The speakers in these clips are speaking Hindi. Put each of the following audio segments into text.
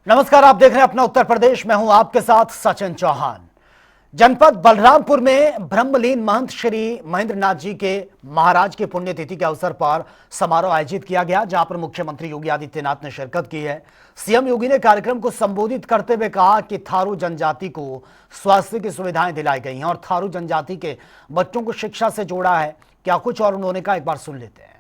नमस्कार, आप देख रहे हैं अपना उत्तर प्रदेश। मैं हूं आपके साथ सचिन चौहान। जनपद बलरामपुर में ब्रह्मलीन महंत श्री महेंद्र नाथ जी के महाराज की पुण्यतिथि के अवसर पर समारोह आयोजित किया गया, जहां पर मुख्यमंत्री योगी आदित्यनाथ ने शिरकत की है। सीएम योगी ने कार्यक्रम को संबोधित करते हुए कहा कि थारू जनजाति को स्वास्थ्य की सुविधाएं दिलाई गई हैं और थारू जनजाति के बच्चों को शिक्षा से जोड़ा है। क्या कुछ और उन्होंने कहा, एक बार सुन लेते हैं।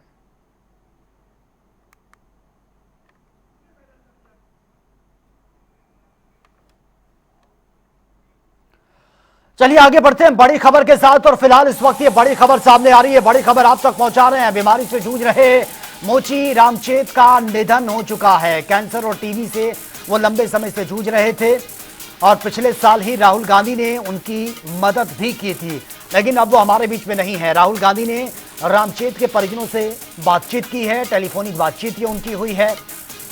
चलिए आगे बढ़ते हैं बड़ी खबर के साथ। और फिलहाल इस वक्त ये बड़ी खबर सामने आ रही है। बड़ी खबर आप तक पहुंचा रहे हैं। बीमारी से जूझ रहे मोची रामचेत का निधन हो चुका है। कैंसर और टीबी से वो लंबे समय से जूझ रहे थे और पिछले साल ही राहुल गांधी ने उनकी मदद भी की थी, लेकिन अब वो हमारे बीच में नहीं है। राहुल गांधी ने रामचेत के परिजनों से बातचीत की है, टेलीफोनिक बातचीत ये उनकी हुई है।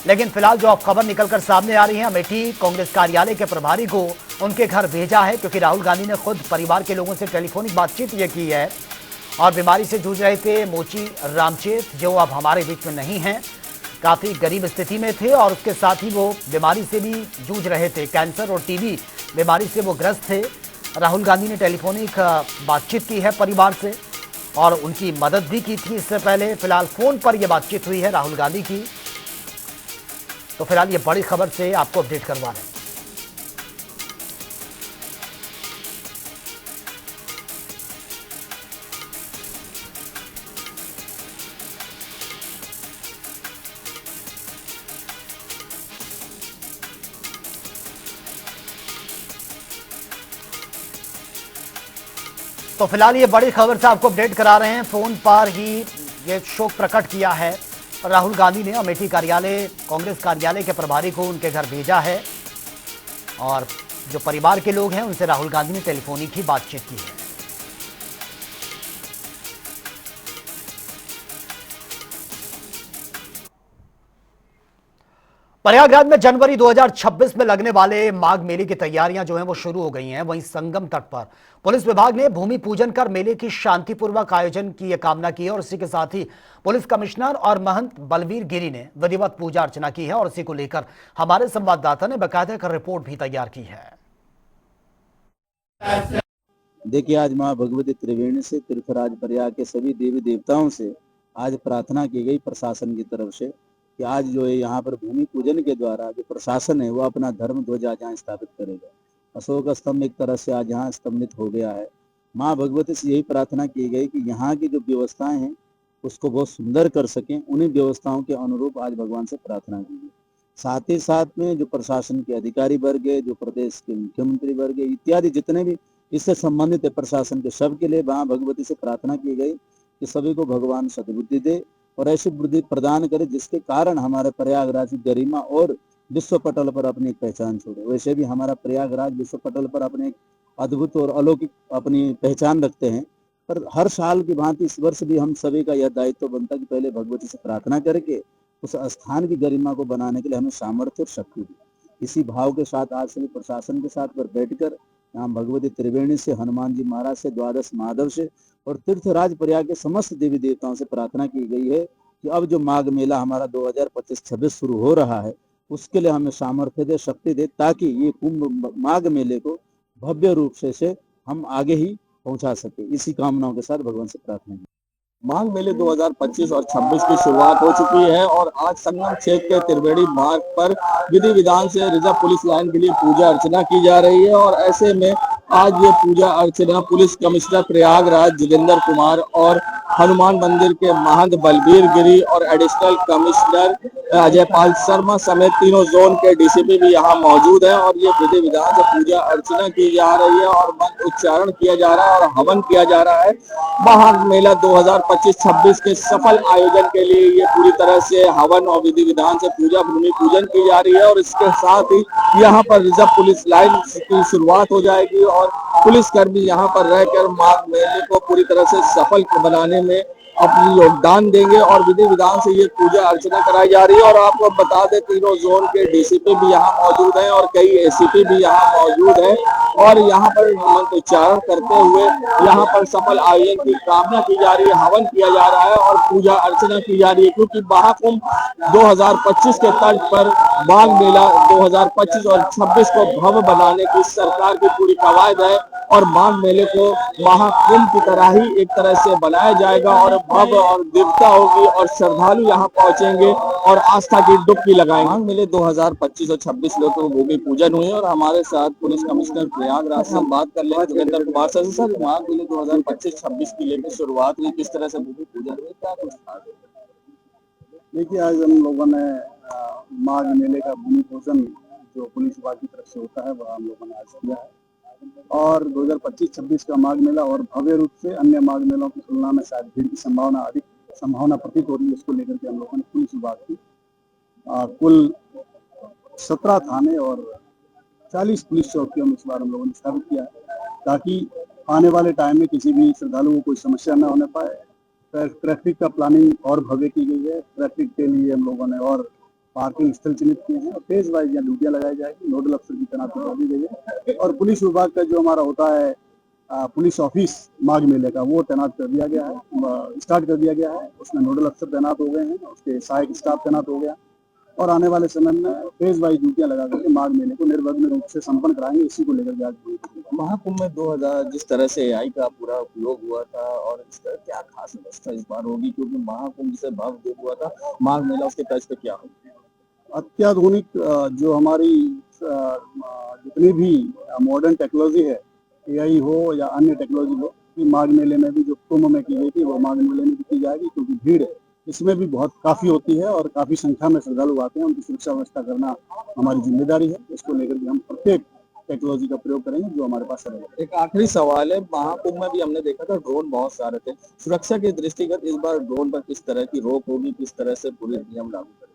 लेकिन फिलहाल जो अब खबर निकलकर सामने आ रही है, अमेठी कांग्रेस कार्यालय के प्रभारी को उनके घर भेजा है, क्योंकि राहुल गांधी ने खुद परिवार के लोगों से टेलीफोनिक बातचीत ये की है। और बीमारी से जूझ रहे थे मोची रामचेत, जो अब हमारे बीच में नहीं हैं, काफ़ी गरीब स्थिति में थे और उसके साथ ही वो बीमारी से भी जूझ रहे थे। कैंसर और टीबी बीमारी से वो ग्रस्त थे। राहुल गांधी ने टेलीफोनिक बातचीत की है परिवार से और उनकी मदद भी की थी इससे पहले। फिलहाल फ़ोन पर यह बातचीत हुई है राहुल गांधी की। तो फिलहाल ये बड़ी खबर से आपको अपडेट करवा रहे हैं। तो फिलहाल ये बड़ी खबर से आपको अपडेट करा रहे हैं। फोन पर ही ये शोक प्रकट किया है राहुल गांधी ने। अमेठी कार्यालय कांग्रेस कार्यालय के प्रभारी को उनके घर भेजा है और जो परिवार के लोग हैं उनसे राहुल गांधी ने टेलीफोनिक ही बातचीत की है। प्रयागराज में जनवरी 2026 में लगने वाले माघ मेले की तैयारियां जो हैं वो शुरू हो गई हैं। वहीं संगम तट पर पुलिस विभाग ने भूमि पूजन कर मेले की शांतिपूर्वक आयोजन की कामना की है और इसी के साथ ही पुलिस कमिश्नर और महंत बलबीर गिरी ने विधिवत पूजा अर्चना की है और इसी को लेकर हमारे संवाददाता ने बाकायदा कर रिपोर्ट भी तैयार की है। देखिए, आज मां भगवती त्रिवेणी से तीर्थराज प्रयाग के सभी देवी देवताओं से आज प्रार्थना की गई प्रशासन की तरफ से कि आज जो है यहाँ पर भूमि पूजन के द्वारा जो प्रशासन है वो अपना धर्म ध्वज आज यहाँ स्थापित करेगा। अशोक स्तंभ एक तरह से आज यहाँ स्तंभित हो गया है। माँ भगवती से यही प्रार्थना की गई कि यहाँ की जो व्यवस्थाएं हैं उसको बहुत सुंदर कर सकें। उन्हीं व्यवस्थाओं के अनुरूप आज भगवान से प्रार्थना की गई। साथ ही साथ में जो प्रशासन के अधिकारी वर्ग है, जो प्रदेश के मुख्यमंत्री वर्ग है इत्यादि जितने भी इससे संबंधित है प्रशासन के, सबके लिए माँ भगवती से प्रार्थना की गई कि सभी को भगवान सद्बुद्धि दे और ऐसी बुद्धि प्रदान करे जिसके कारण हमारे प्रयागराज की गरिमा और विश्व पटल पर अपनी पहचान छोड़े। वैसे भी हमारा प्रयागराज विश्व पटल पर अपने एक अद्भुत और अलौकिक अपनी पहचान रखते हैं, पर हर साल की भांति इस वर्ष भी हम सभी का यह दायित्व बनता है कि पहले भगवती से प्रार्थना करके उस स्थान की गरिमा को बनाने के लिए हमें सामर्थ्य और शक्ति दी। इसी भाव के साथ आज सभी प्रशासन के साथ पर बैठकर यहाँ भगवती त्रिवेणी से, हनुमान जी महाराज से, द्वादश महादेव से और तीर्थराज प्रयाग के समस्त देवी देवताओं से प्रार्थना की गई है कि अब जो माघ मेला हमारा 2025-26 शुरू हो रहा है उसके लिए हमें सामर्थ्य दे, शक्ति दे, ताकि ये कुंभ माघ मेले को भव्य रूप से हम आगे ही पहुंचा सके। इसी कामनाओं के साथ भगवान से प्रार्थना की। माघ मेले 2025 और 26 की शुरुआत हो चुकी है और आज संगम क्षेत्र के त्रिवेणी मार्ग पर विधि विधान से रिजर्व पुलिस लाइन के लिए पूजा अर्चना की जा रही है। और ऐसे में आज ये पूजा अर्चना पुलिस कमिश्नर प्रयागराज जोगेंद्र कुमार और हनुमान मंदिर के महंत बलबीर गिरी और एडिशनल कमिश्नर अजय पाल शर्मा समेत तीनों जोन के डीसीपी भी यहाँ मौजूद है। और ये विधि विधान से पूजा अर्चना की जा रही है और मंत्र उच्चारण किया जा रहा है और हवन किया जा रहा है। माघ मेला 2025-26 के सफल आयोजन के लिए ये पूरी तरह से हवन और विधि विधान से पूजा भूमि पूजन की जा रही है। और इसके साथ ही यहाँ पर रिजर्व पुलिस लाइन की शुरुआत हो जाएगी और पुलिसकर्मी यहाँ पर रहकर माघ मेले को पूरी तरह से सफल बनाने में अपनी योगदान देंगे और विधि विधान से ये पूजा अर्चना कराई जा रही है। और आपको बता दें तीनों जोन के डीसीपी भी यहाँ मौजूद हैं और कई एसीपी भी यहाँ मौजूद हैं और यहाँ पर मंत्र उच्चारण करते हुए यहाँ पर सफल आयोजन की कामना की जा रही है, हवन किया जा रहा है और पूजा अर्चना की जा रही है, क्योंकि महाकुंभ 2025 के तर्ज पर माघ मेला 2025 और 26 को भव्य बनाने की सरकार की पूरी कवायद है और माघ मेले को महाकुंभ की तरह ही एक तरह से बनाया जाएगा और भव्य और दिव्यता होगी और श्रद्धालु यहाँ पहुंचेंगे और आस्था की डुबकी लगाएंगे। माघ मेले 2025 और 26 लोगों को भूमि पूजन हुए और हमारे साथ पुलिस कमिश्नर प्रयागराज से हम बात कर ले जोगेंद्र कुमार सर माघ मेले 2025-26 की लेकर शुरुआत हुई, किस तरह से भूमि पूजन हुई, क्या कुछ खास? देखिए, आज हम लोगों ने माघ मेले का भूमि पूजन जो पुलिस विभाग की तरफ से होता है वह हम लोगों ने आज किया है और 2025-26 का माघ मेला और भव्य रूप से अन्य माघ मेलों की तुलना में शायद भीड़ की संभावना प्रतीत हो रही है। इसको लेकर के हम लोगों ने पुलिस विभाग की कुल 17 थाने और 40 पुलिस चौकियों में इस बार हम लोगों ने स्थापित किया है ताकि आने वाले टाइम में किसी भी श्रद्धालु को कोई समस्या न होने पाए। ट्रैफिक का प्लानिंग और भव्य की गई है। ट्रैफिक के लिए हम लोगों ने और पार्किंग स्थल चिन्हित किए हैं और फेज वाइज यहाँ ड्यूटियां लगाई जाएगी। नोडल अफसर की तैनाती कर दी गई है और पुलिस विभाग का जो हमारा होता है पुलिस ऑफिस माघ मेले का वो तैनात कर दिया गया है, स्टार्ट कर दिया गया है। उसमें नोडल अफसर तैनात हो गए हैं, उसके सहायक स्टाफ तैनात हो गया और आने वाले समय में फेज वाइज ड्यूटियां लगा करके माघ मेले को निर्विघ्न रूप से संपन्न कराएंगे। इसी को लेकर आज महाकुंभ में 2000 जिस तरह से AI का पूरा उपयोग हुआ था और इस तरह क्या खास व्यवस्था इस बार होगी, क्योंकि महाकुंभ से भव्य हुआ था, माघ मेला उसके तर्ज पे क्या होगा? अत्याधुनिक जो हमारी जितनी भी मॉडर्न टेक्नोलॉजी है, AI हो या अन्य टेक्नोलॉजी हो, कि माघ मेले में भी जो कुंभ में की गई थी वो माघ मेले में भी की जाएगी, क्योंकि भीड़ इसमें भी बहुत काफी होती है और काफी संख्या में श्रद्धालु आते हैं। उनकी सुरक्षा व्यवस्था करना हमारी जिम्मेदारी है। इसको लेकर के हम प्रत्येक टेक्नोलॉजी का प्रयोग करेंगे जो हमारे पास है। एक आखिरी सवाल है, महाकुंभ में भी हमने देखा था ड्रोन बहुत सारे थे, सुरक्षा के दृष्टिगत इस बार ड्रोन पर किस तरह की रोक होगी, किस तरह से पूरे नियम लागू करेंगे?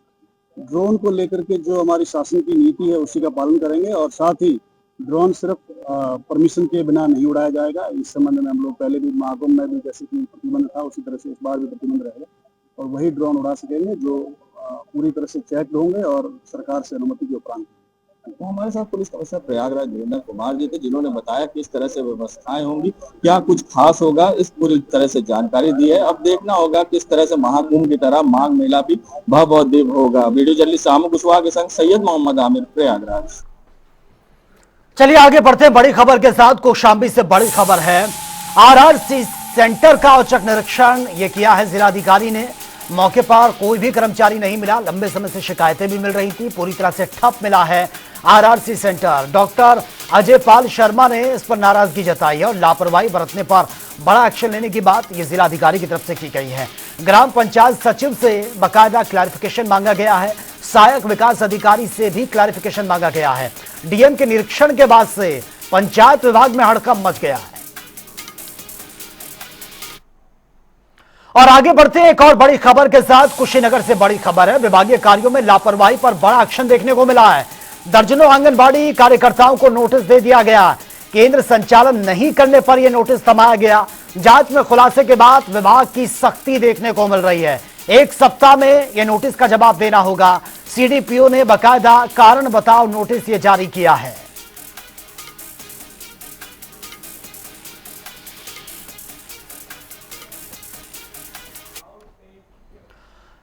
ड्रोन को लेकर के जो हमारी शासन की नीति है उसी का पालन करेंगे और साथ ही ड्रोन सिर्फ परमिशन के बिना नहीं उड़ाया जाएगा। इस संबंध में हम लोग पहले भी महाकुंभ में भी जैसे कि प्रतिबंध था उसी तरह से इस बार भी प्रतिबंध रहेगा और वही ड्रोन उड़ा सकेंगे जो पूरी तरह से चेक होंगे और सरकार से अनुमति के उपरांत। तो हमारे साथ पुलिस कमिश्नर प्रयागराज जोगेंद्र कुमार जी थे, जिन्होंने बताया किस तरह से व्यवस्थाएं होंगी, क्या कुछ खास होगा, इस पूरी तरह से जानकारी दी है। अब देखना होगा किस तरह से महाकुंभ की तरह माघ मेला भी भव्य और दिव्य होगा। वीडियो जर्नलिस्ट सामू कुशवाहा के संग सैयद मोहम्मद आमिर, प्रयागराज। चलिए आगे बढ़ते हैं बड़ी खबर के साथ। कौशाम्बी से बड़ी खबर है। RRC सेंटर का औचक निरीक्षण ये किया है जिलाधिकारी ने। मौके पर कोई भी कर्मचारी नहीं मिला। लंबे समय से शिकायतें भी मिल रही थी। पूरी तरह से ठप मिला है RRC centre. Doctor Ajay Pal Sharma ने इस पर नाराजगी जताई है और लापरवाही बरतने पर बड़ा एक्शन लेने की बात ये जिलाधिकारी की तरफ से की गई है। ग्राम पंचायत सचिव से बाकायदा क्लैरिफिकेशन मांगा गया है। सहायक विकास अधिकारी से भी क्लैरिफिकेशन मांगा गया है। DM के निरीक्षण के बाद से पंचायत विभाग में हड़कंप मच गया है। और आगे बढ़ते हैं एक और बड़ी खबर के साथ। कुशीनगर से बड़ी खबर है। विभागीय कार्यों में लापरवाही पर बड़ा एक्शन देखने को मिला है। दर्जनों आंगनबाड़ी कार्यकर्ताओं को नोटिस दे दिया गया। केंद्र संचालन नहीं करने पर यह नोटिस थमाया गया। जांच में खुलासे के बाद विभाग की सख्ती देखने को मिल रही है। 1 सप्ताह में यह नोटिस का जवाब देना होगा। CDPO ने बाकायदा कारण बताओ नोटिस ये जारी किया है।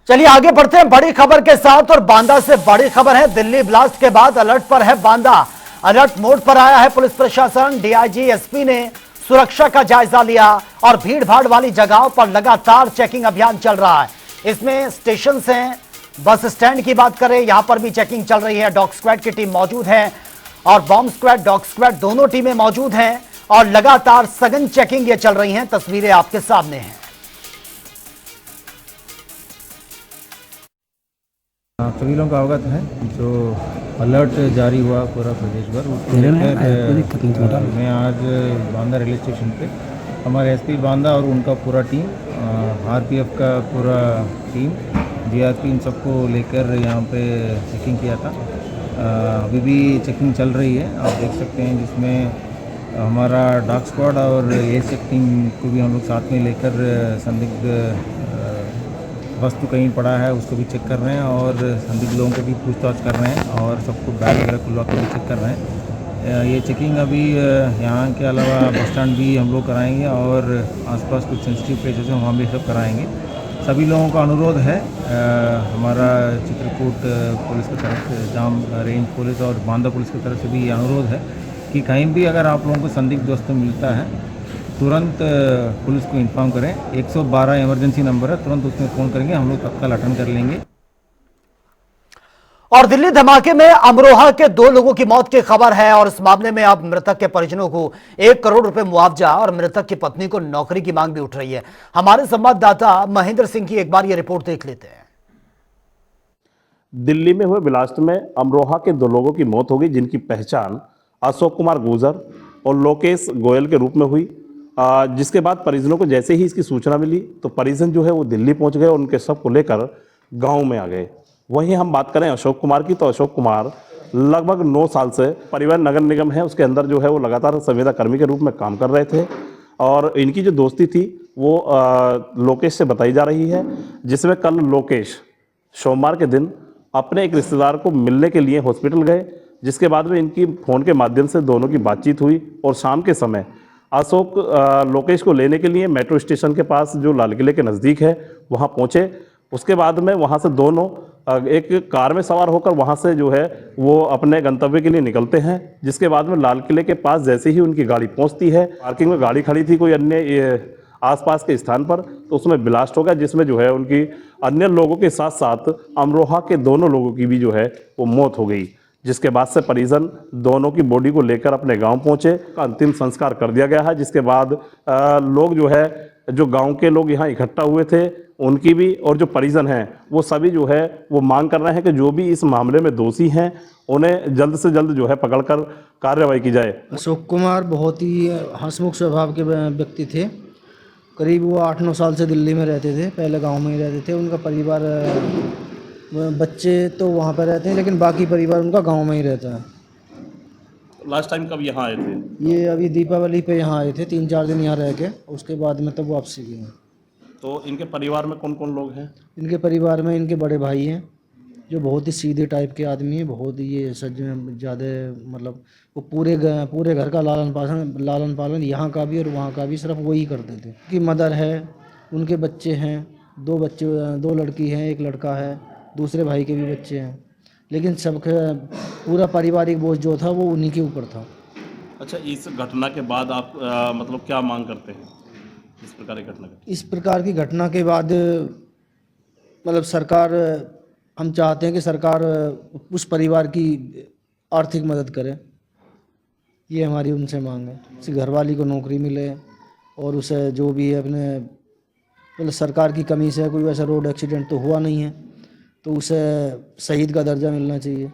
चलिए आगे बढ़ते हैं बड़ी खबर के साथ। और बांदा से बड़ी खबर है। दिल्ली ब्लास्ट के बाद अलर्ट पर है बांदा। अलर्ट मोड पर आया है पुलिस प्रशासन। DIG SP ने सुरक्षा का जायजा लिया और भीड़ भाड़ वाली जगहों पर लगातार चेकिंग अभियान चल रहा है। इसमें स्टेशन हैं, बस स्टैंड की बात करें, यहां पर भी चेकिंग चल रही है। डॉग स्क्वाड की टीम मौजूद है और बॉम्ब स्क्वाड, डॉग स्क्वाड दोनों टीमें मौजूद हैं और लगातार सघन चेकिंग ये चल रही हैं। तस्वीरें आपके सामने हैं। सभी लोगों का अवगत है जो अलर्ट जारी हुआ पूरा प्रदेश भर, उसको लेकर मैं आज बांदा रेलवे स्टेशन पे हमारे SP बांदा और उनका पूरा टीम, RPF का पूरा टीम, GRP इन सबको लेकर यहाँ पे चेकिंग किया था। अभी भी चेकिंग चल रही है, आप देख सकते हैं, जिसमें हमारा डॉग स्क्वाड और ASF टीम को भी हम लोग साथ में लेकर संदिग्ध वस्तु कहीं पड़ा है उसको भी चेक कर रहे हैं और संदिग्ध लोगों को भी पूछताछ कर रहे हैं और सबको बैग वगैरह खुलवा कर भी चेक कर रहे हैं। ये चेकिंग अभी यहाँ के अलावा बस स्टैंड भी हम लोग कराएंगे और आसपास कुछ सेंसिटिव प्लेसेस हैं वहाँ भी सब कराएंगे। सभी लोगों का अनुरोध है, हमारा चित्रकूट पुलिस की तरफ से, जाम रेंज पुलिस और बांदा पुलिस की तरफ से भी ये अनुरोध है कि कहीं भी अगर आप लोगों को संदिग्ध वस्तु मिलता है तुरंत पुलिस को इन्फॉर्म करें। 112 इमरजेंसी नंबर है, तुरंत उसमें फ़ोन करेंगे, हम लोग तत्काल अटेंड कर लेंगे। और दिल्ली धमाके में अमरोहा के 2 लोगों की मौत की खबर है और इस मामले में अब मृतक के परिजनों को 1 करोड़ रुपए मुआवजा और मृतक की पत्नी को नौकरी की मांग भी उठ रही है। हमारे संवाददाता महेंद्र सिंह की एक बार ये रिपोर्ट देख लेते हैं। दिल्ली में हुए ब्लास्ट में अमरोहा के 2 लोगों की मौत हो गई, जिनकी पहचान अशोक कुमार गुर्जर और लोकेश गोयल के रूप में हुई। जिसके बाद परिजनों को जैसे ही इसकी सूचना मिली तो परिजन जो है वो दिल्ली पहुंच गए और उनके शव को लेकर गांव में आ गए। वहीं हम बात करें अशोक कुमार की, तो अशोक कुमार लगभग 9 साल से परिवहन नगर निगम है उसके अंदर जो है वो लगातार संविदा कर्मी के रूप में काम कर रहे थे और इनकी जो दोस्ती थी वो लोकेश से बताई जा रही है, जिसमें कल लोकेश सोमवार के दिन अपने एक रिश्तेदार को मिलने के लिए हॉस्पिटल गए, जिसके बाद में इनकी फ़ोन के माध्यम से दोनों की बातचीत हुई और शाम के समय अशोक लोकेश को लेने के लिए मेट्रो स्टेशन के पास जो लाल किले के नज़दीक है वहाँ पहुँचे। उसके बाद में वहाँ से दोनों एक कार में सवार होकर वहाँ से जो है वो अपने गंतव्य के लिए निकलते हैं, जिसके बाद में लाल किले के पास जैसे ही उनकी गाड़ी पहुँचती है, पार्किंग में गाड़ी खड़ी थी कोई अन्य आसपास के स्थान पर, तो उसमें ब्लास्ट हो गया, जिसमें जो है उनकी अन्य लोगों के साथ साथ अमरोहा के दोनों लोगों की भी जो है वो मौत हो गई। जिसके बाद से परिजन दोनों की बॉडी को लेकर अपने गांव पहुंचे, अंतिम संस्कार कर दिया गया है। जिसके बाद लोग जो है, जो गांव के लोग यहाँ इकट्ठा हुए थे उनकी भी और जो परिजन हैं वो सभी जो है वो मांग कर रहे हैं कि जो भी इस मामले में दोषी हैं उन्हें जल्द से जल्द जो है पकड़कर कार्रवाई की जाए। अशोक कुमार बहुत ही हंसमुख स्वभाव के व्यक्ति थे। करीब वो 8-9 साल से दिल्ली में रहते थे, पहले गांव में ही रहते थे। उनका परिवार, बच्चे तो वहाँ पर रहते हैं लेकिन बाकी परिवार उनका गांव में ही रहता है। लास्ट टाइम कब यहाँ आए थे? ये अभी दीपावली पे यहाँ आए थे, 3-4 दिन यहाँ रह के उसके बाद में तब वापसी गए। तो इनके परिवार में कौन कौन लोग हैं? इनके परिवार में इनके बड़े भाई हैं जो बहुत ही सीधे टाइप के आदमी हैं, बहुत ही ये ज़्यादा मतलब वो पूरे घर का लालन पालन यहाँ का भी और वहाँ का भी सिर्फ वही करते थे। उनकी मदर है, उनके बच्चे हैं, 2 लड़की हैं, 1 लड़का है, दूसरे भाई के भी बच्चे हैं, लेकिन सबके पूरा पारिवारिक बोझ जो था वो उन्हीं के ऊपर था। अच्छा, इस घटना के बाद आप मतलब क्या मांग करते हैं इस प्रकार की घटना? इस प्रकार की घटना के बाद मतलब सरकार, हम चाहते हैं कि सरकार उस परिवार की आर्थिक मदद करे, ये हमारी उनसे मांग है। उसी घरवाली को नौकरी मिले और उसे जो भी है अपने मतलब सरकार की कमी से कोई वैसा रोड एक्सीडेंट तो हुआ नहीं है तो उसे शहीद का दर्जा मिलना चाहिए।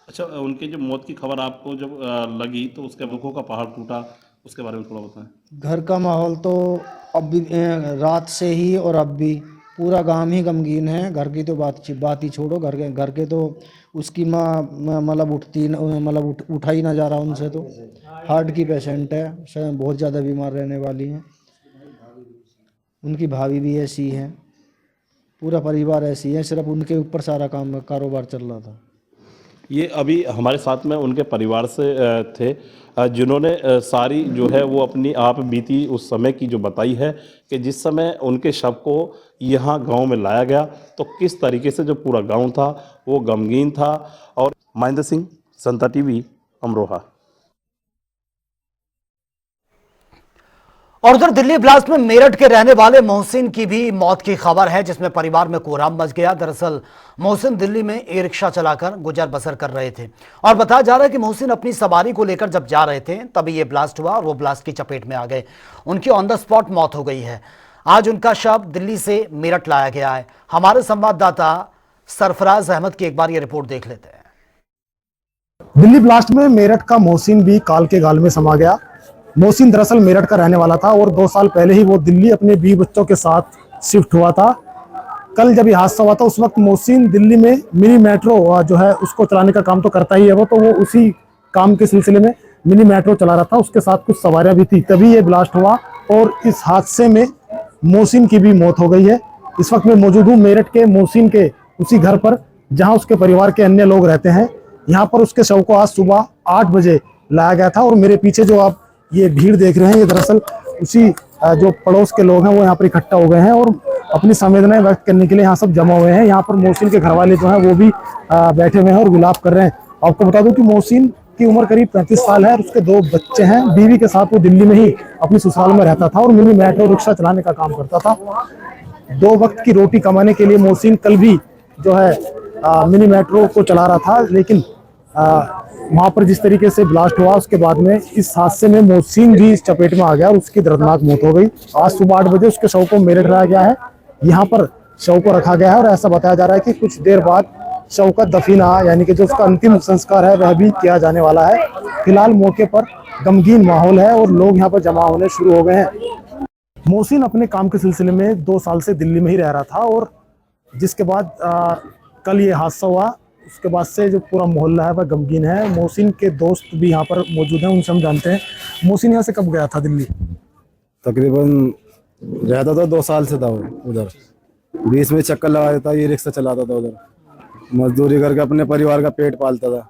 अच्छा, उनकी जो मौत की खबर आपको जब लगी तो उसके दुखों का पहाड़ टूटा, उसके बारे में थोड़ा बताएं। घर का माहौल तो अब भी रात से ही और अब भी पूरा गांव ही गमगीन है। घर की तो बात ही छोड़ो, घर के तो उसकी माँ मतलब उठा ही ना जा रहा उनसे। तो हार्ट की पेशेंट है, बहुत ज़्यादा बीमार रहने वाली हैं। उनकी भाभी भी ऐसी है, पूरा परिवार ऐसी है, सिर्फ उनके ऊपर सारा कारोबार चल रहा था। ये अभी हमारे साथ में उनके परिवार से थे जिन्होंने सारी जो है वो अपनी आप बीती उस समय की जो बताई है कि जिस समय उनके शव को यहाँ गांव में लाया गया तो किस तरीके से जो पूरा गांव था वो गमगीन था। और महेंद्र सिंह, संता टीवी, अमरोहा। और उधर दिल्ली ब्लास्ट में मेरठ के रहने वाले मोहसिन की भी मौत की खबर है, जिसमें परिवार में कोहराम मच गया। दरअसल मोहसिन दिल्ली में ई रिक्शा चलाकर गुजर बसर कर रहे थे और बताया जा रहा है कि मोहसिन अपनी सवारी को लेकर जब जा रहे थे तभी ये ब्लास्ट हुआ और वो ब्लास्ट की चपेट में आ गए। उनकी ऑन द स्पॉट मौत हो गई है। आज उनका शव दिल्ली से मेरठ लाया गया है। हमारे संवाददाता सरफराज अहमद की एक बार ये रिपोर्ट देख लेते हैं। दिल्ली ब्लास्ट में मेरठ का मोहसिन भी काल के गाल में समा गया। मोहसिन दरअसल मेरठ का रहने वाला था और 2 साल पहले ही वो दिल्ली अपने 20 बच्चों के साथ शिफ्ट हुआ था। कल जब ये हादसा हुआ था उस वक्त मोहसिन दिल्ली में मिनी मेट्रो जो है उसको चलाने का काम तो करता ही है वो, तो वो उसी काम के सिलसिले में मिनी मेट्रो चला रहा था, उसके साथ कुछ सवारियां भी थी, तभी ये ब्लास्ट हुआ और इस हादसे में मोहसिन की भी मौत हो गई है। इस वक्त मैं मौजूद हूँ मेरठ के मोहसिन के उसी घर पर जहाँ उसके परिवार के अन्य लोग रहते हैं। यहाँ पर उसके शव को आज सुबह 8 बजे लाया गया था और मेरे पीछे जो आप ये भीड़ देख रहे हैं ये दरअसल उसी जो पड़ोस के लोग हैं वो यहाँ पर इकट्ठा हो गए हैं और अपनी संवेदनाएं व्यक्त करने के लिए यहाँ सब जमा हुए हैं। यहाँ पर मोहसिन के घर वाले जो हैं वो भी बैठे हुए हैं और विलाप कर रहे हैं। आपको बता दूं कि मोहसिन की उम्र करीब 35 साल है और उसके 2 बच्चे हैं। बीवी के साथ वो दिल्ली में ही अपनी ससुराल में रहता था और मिनी मेट्रो रिक्शा चलाने का काम करता था। 2 वक्त की रोटी कमाने के लिए मोहसिन कल भी जो है मिनी मेट्रो को चला रहा था, लेकिन वहां पर जिस तरीके से ब्लास्ट हुआ उसके बाद में इस हादसे में मोहसिन भी इस चपेट में आ गया और उसकी दर्दनाक मौत हो गई। आज सुबह 8 बजे उसके शव को मेरठ लाया गया है। यहाँ पर शव को रखा गया है और ऐसा बताया जा रहा है कि कुछ देर बाद शव का दफीना यानी कि जो उसका अंतिम संस्कार है वह भी किया जाने वाला है। फिलहाल मौके पर गमगीन माहौल है और लोग यहाँ पर जमा होने शुरू हो गए हैं। मोहसिन अपने काम के सिलसिले में 2 साल से दिल्ली में ही रह रहा था और जिसके बाद कल ये हादसा हुआ उसके बाद से जो पूरा मोहल्ला है वह गमगीन है। मोहसिन के दोस्त भी यहाँ पर मौजूद हैं, उनसे हम जानते हैं। मोहसिन यहाँ से कब गया था दिल्ली? तकरीबन रहता था 2 साल से था वो उधर। बीच में चक्कर लगाता था, ये रिक्शा चलाता था उधर, मजदूरी करके अपने परिवार का पेट पालता था।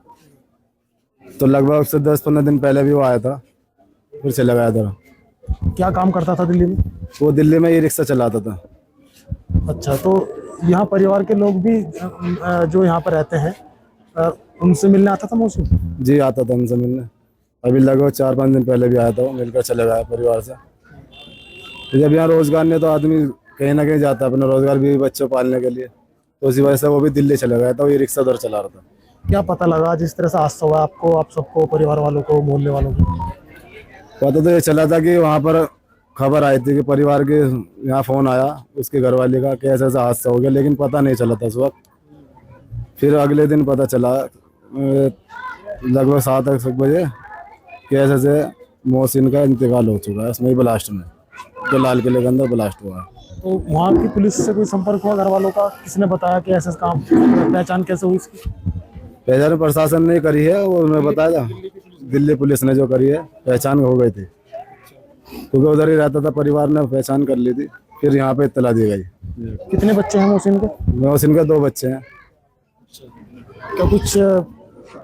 तो लगभग उससे 10-15 दिन पहले भी वो आया था, फिर चला गया था। क्या काम करता था दिल्ली में? वो दिल्ली में ये रिक्शा चलाता था। अच्छा, तो यहाँ परिवार के लोग भी जो यहाँ पर रहते हैं उनसे मिलने आता था मोहसिन? जी आता था उनसे मिलने। अभी लगभग 4-5 दिन पहले भी आया था, वो मिलकर चला गया परिवार से। तो जब यहाँ रोजगार नहीं तो आदमी कहीं ना कहीं जाता है अपना रोजगार भी बच्चों पालने के लिए, तो उसी वजह से वो भी दिल्ली चला गया था। वो ये रिक्शा उधर चला रहा था। क्या पता लगा जिस तरह से हादसा हुआ आपको, आप सबको, परिवार वालों को, मोहल्ले वालों को? पता तो ये चला था कि वहाँ पर खबर आई थी कि परिवार के यहाँ फ़ोन आया उसके घर वाले का कि ऐसा ऐसा हादसा हो गया, लेकिन पता नहीं चला था उस वक्त। फिर अगले दिन पता चला लगभग 7 बजे कि ऐसे ऐसे मोहसिन का इंतकाल हो चुका है उसमें ब्लास्ट में, जो लाल किले के अंदर ब्लास्ट हुआ है। तो वहाँ की पुलिस से कोई संपर्क हुआ घर वालों का? किसने बताया कि ऐसा काम, पहचान कैसे हुई इसकी? पहचान प्रशासन ने करी है, वो उन्हें बताया था, दिल्ली पुलिस ने जो करी है, पहचान हो गई थी क्योंकि उधर ही रहता था, परिवार ने पहचान कर ली थी। फिर यहाँ पे इत्तला दी गई। कितने बच्चे हैं मोहसिन के? मोहसिन के 2 बच्चे हैं। क्या कुछ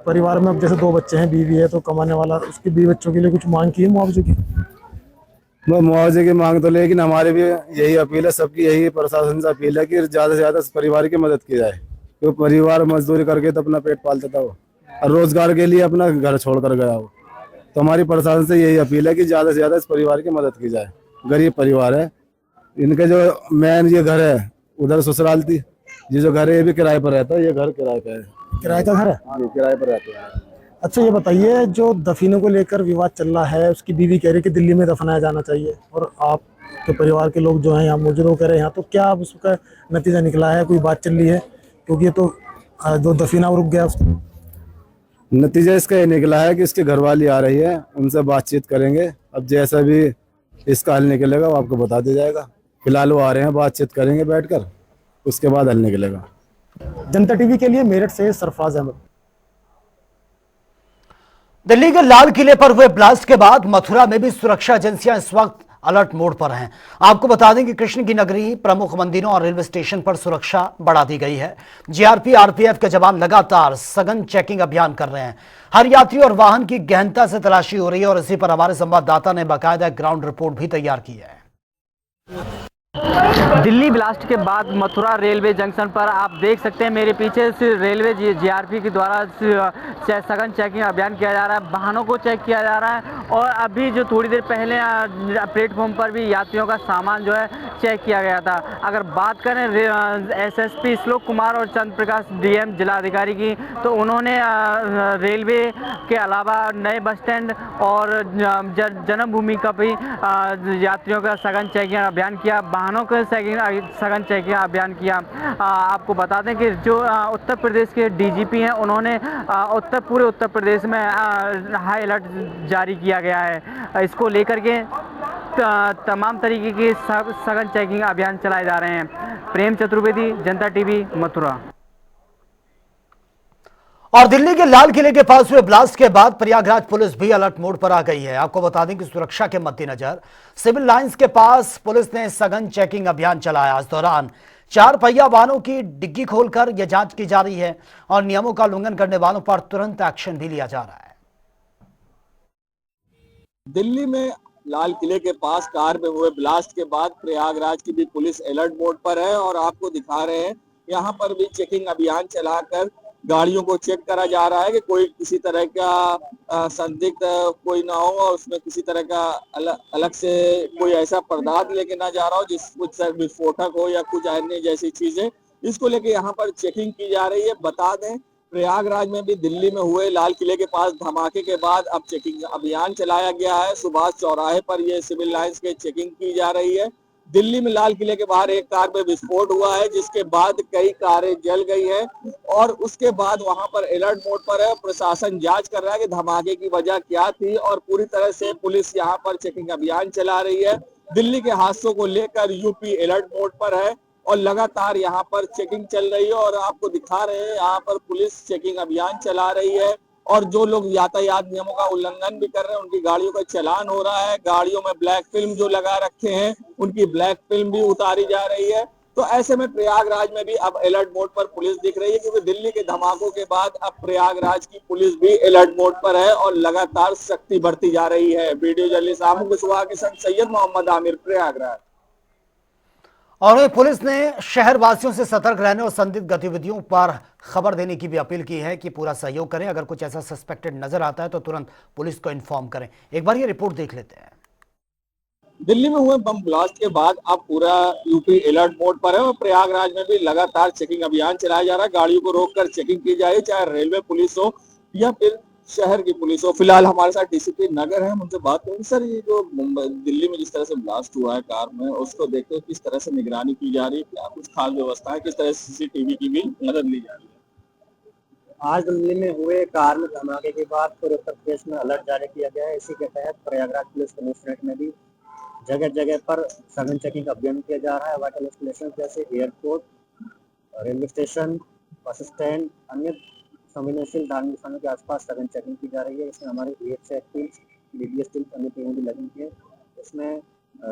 परिवार में, अब जैसे 2 बच्चे हैं, बीवी है तो कमाने वाला, उसके बीवी बच्चों के लिए कुछ मांग की है मुआवजे की? मुआवजे की मांग तो, लेकिन हमारे भी यही अपील है, सबकी यही प्रशासन से अपील है कि ज्यादा से ज्यादा परिवार की मदद की जाए। क्योंकि परिवार मजदूरी करके तो अपना पेट पालता था वो, और रोजगार के लिए अपना घर छोड़ कर गया वो। तो हमारी प्रशासन से यही अपील है कि ज्यादा से ज्यादा इस परिवार की मदद की जाए। गरीब परिवार है, इनके जो मेन ये घर है उधर ससुराल थी, ये जो घर है ये भी किराए पर रहता है। ये घर किराए पे है। किराए का घर है? किराए पर रहते हैं। अच्छा, ये बताइए, जो दफीनों को लेकर विवाद चल रहा है, उसकी बीवी कह रही है कि दिल्ली में दफनाया जाना चाहिए और आपके परिवार के लोग जो हैं यहाँ मौजूद हो कह रहे हैं यहाँ, तो क्या अब उसका नतीजा निकला है? कोई बात चल रही है? क्योंकि ये तो जो दफीना रुक गया उसका। नतीजा इसका ये निकला है कि इसकी घरवाली आ रही है, उनसे बातचीत करेंगे। अब जैसा भी इसका हल निकलेगा वो आपको बता दिया जाएगा। फिलहाल वो आ रहे हैं, बातचीत करेंगे बैठकर, उसके बाद हल निकलेगा। जनता टीवी के लिए मेरठ से सरफराज अहमद। दिल्ली के लाल किले पर हुए ब्लास्ट के बाद मथुरा में भी सुरक्षा एजेंसियां इस वक्त अलर्ट मोड पर हैं। आपको बता दें कि कृष्ण की नगरी, प्रमुख मंदिरों और रेलवे स्टेशन पर सुरक्षा बढ़ा दी गई है। जीआरपी, आरपीएफ के जवान लगातार सघन चेकिंग अभियान कर रहे हैं। हर यात्री और वाहन की गहनता से तलाशी हो रही है और इसी पर हमारे संवाददाता ने बाकायदा ग्राउंड रिपोर्ट भी तैयार की है। दिल्ली ब्लास्ट के बाद मथुरा रेलवे जंक्शन पर आप देख सकते हैं मेरे पीछे रेलवे जीआरपी के द्वारा सघन चेकिंग अभियान किया जा रहा है। वाहनों को चेक किया जा रहा है और अभी जो थोड़ी देर पहले प्लेटफॉर्म पर भी यात्रियों का सामान जो है चेक किया गया था। अगर बात करें एसएसपी श्लोक कुमार और चंद्र प्रकाश डीएम जिलाधिकारी की, तो उन्होंने रेलवे के अलावा नए बस स्टैंड और जन्मभूमि का भी यात्रियों का सघन चेकिंग अभियान किया, वाहनों के सघन चेकिंग अभियान किया। आपको बता दें कि जो उत्तर प्रदेश के डीजीपी हैं, उन्होंने पूरे उत्तर प्रदेश में हाई अलर्ट जारी किया गया है। इसको लेकर के तमाम तरीके के सघन चेकिंग अभियान चलाए जा रहे हैं। प्रेम चतुर्वेदी, जनता टीवी, मथुरा। और दिल्ली के लाल किले के पास हुए ब्लास्ट के बाद प्रयागराज पुलिस भी अलर्ट मोड पर आ गई है। आपको बता दें कि सुरक्षा के मद्देनजर सिविल लाइंस के पास पुलिस ने सघन चेकिंग अभियान चलाया। इस दौरान 4 पहिया वाहनों की डिग्गी खोलकर यह जांच की जा रही है और नियमों का उल्लंघन करने वालों पर तुरंत एक्शन भी लिया जा रहा है। दिल्ली में लाल किले के पास कार में हुए ब्लास्ट के बाद प्रयागराज की भी पुलिस अलर्ट मोड पर है और आपको दिखा रहे हैं यहाँ पर भी चेकिंग अभियान चलाकर गाड़ियों को चेक करा जा रहा है कि कोई किसी तरह का संदिग्ध कोई ना हो और उसमें किसी तरह का अलग से कोई ऐसा पदार्थ लेके ना जा रहा हो जिस कुछ विस्फोटक हो या कुछ अन्य जैसी चीजें, इसको लेके यहाँ पर चेकिंग की जा रही है। बता दें प्रयागराज में भी दिल्ली में हुए लाल किले के पास धमाके के बाद अब चेकिंग अभियान चलाया गया है। सुभाष चौराहे पर ये सिविल लाइंस की चेकिंग की जा रही है। दिल्ली में लाल किले के बाहर एक कार में विस्फोट हुआ है जिसके बाद कई कारें जल गई हैं और उसके बाद वहां पर अलर्ट मोड पर है। प्रशासन जांच कर रहा है कि धमाके की वजह क्या थी और पूरी तरह से पुलिस यहां पर चेकिंग अभियान चला रही है। दिल्ली के हादसों को लेकर यूपी अलर्ट मोड पर है और लगातार यहाँ पर चेकिंग चल रही है और आपको दिखा रहे हैं यहाँ पर पुलिस चेकिंग अभियान चला रही है और जो लोग यातायात नियमों का उल्लंघन भी कर रहे हैं उनकी गाड़ियों का चालान हो रहा है। गाड़ियों में ब्लैक फिल्म जो लगा रखे हैं उनकी ब्लैक फिल्म भी उतारी जा रही है। तो ऐसे में प्रयागराज में भी अब अलर्ट मोड पर पुलिस दिख रही है क्योंकि दिल्ली के धमाकों के बाद अब प्रयागराज की पुलिस भी अलर्ट मोड पर है और लगातार सख्ती बढ़ती जा रही है। वीडियो जर्नलिस्ट आमू कुशवाहा के संग सैयद मोहम्मद आमिर, प्रयागराज। और पुलिस ने शहर वासियों से सतर्क रहने और संदिग्ध गतिविधियों पर खबर देने की भी अपील की है कि पूरा सहयोग करें। अगर कुछ ऐसा सस्पेक्टेड नजर आता है तो तुरंत पुलिस को इन्फॉर्म करें। एक बार ये रिपोर्ट देख लेते हैं। दिल्ली में हुए बम ब्लास्ट के बाद अब पूरा यूपी अलर्ट मोड पर है और प्रयागराज में भी लगातार चेकिंग अभियान चलाया जा रहा है। गाड़ियों को रोककर चेकिंग की जा रही है, चाहे रेलवे पुलिस हो या फिर शहर की पुलिस हो। फिलहाल हमारे साथ डीसीपी नगर है, हम उनसे बात करेंगे। सर, ये जो मुंबई दिल्ली में जिस तरह से ब्लास्ट हुआ है कार में, उसको देखते हुए किस तरह से निगरानी की जा रही है, क्या कुछ खास व्यवस्था है, किस तरह से सीसीटीवी की भी मदद ली जा रही है? आज दिल्ली में हुए कार में धमाके के बाद पूरे उत्तर प्रदेश में अलर्ट जारी किया गया है। इसी के तहत प्रयागराज पुलिस कमिश्नरेट में भी जगह जगह पर सघन चेकिंग अभियान किया जा रहा है। वाइटल इंस्टॉलेशन जैसे airport, railway station, bus stand, अन्य संवेदनशील धार्मिक स्थानों के आसपास सघन चेकिंग की जा रही है। इसमें हमारी EHF टीम, DBS टीम, अन्य टीमें भी लगी है। इसमें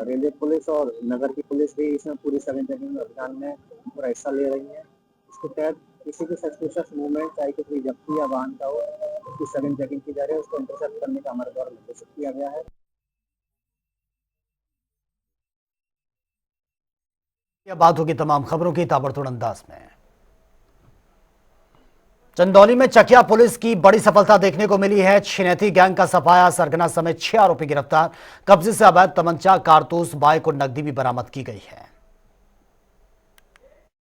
रेलवे पुलिस और नगर की पुलिस भी इसमें पूरी सघन चेकिंग अभियान में पूरा हिस्सा ले रही है। इसके तहत किसी भी सस्पिशियस मूवमेंट, चाहे कोई व्यक्ति या वाहन का हो, उसकी सघन चेकिंग की जा रही है। उसको इंटरसेप्ट करने का हमारे द्वारा निर्देशित किया गया है। यह बात होगी तमाम खबरों की ताबड़तोड़ अंदाज में। चंदौली में चकिया पुलिस की बड़ी सफलता देखने को मिली है। छिनैती गैंग का सफाया, सरगना समेत 6 आरोपी गिरफ्तार। कब्जे से अवैध तमंचा, कारतूस, बाइक और नकदी भी बरामद की गई है।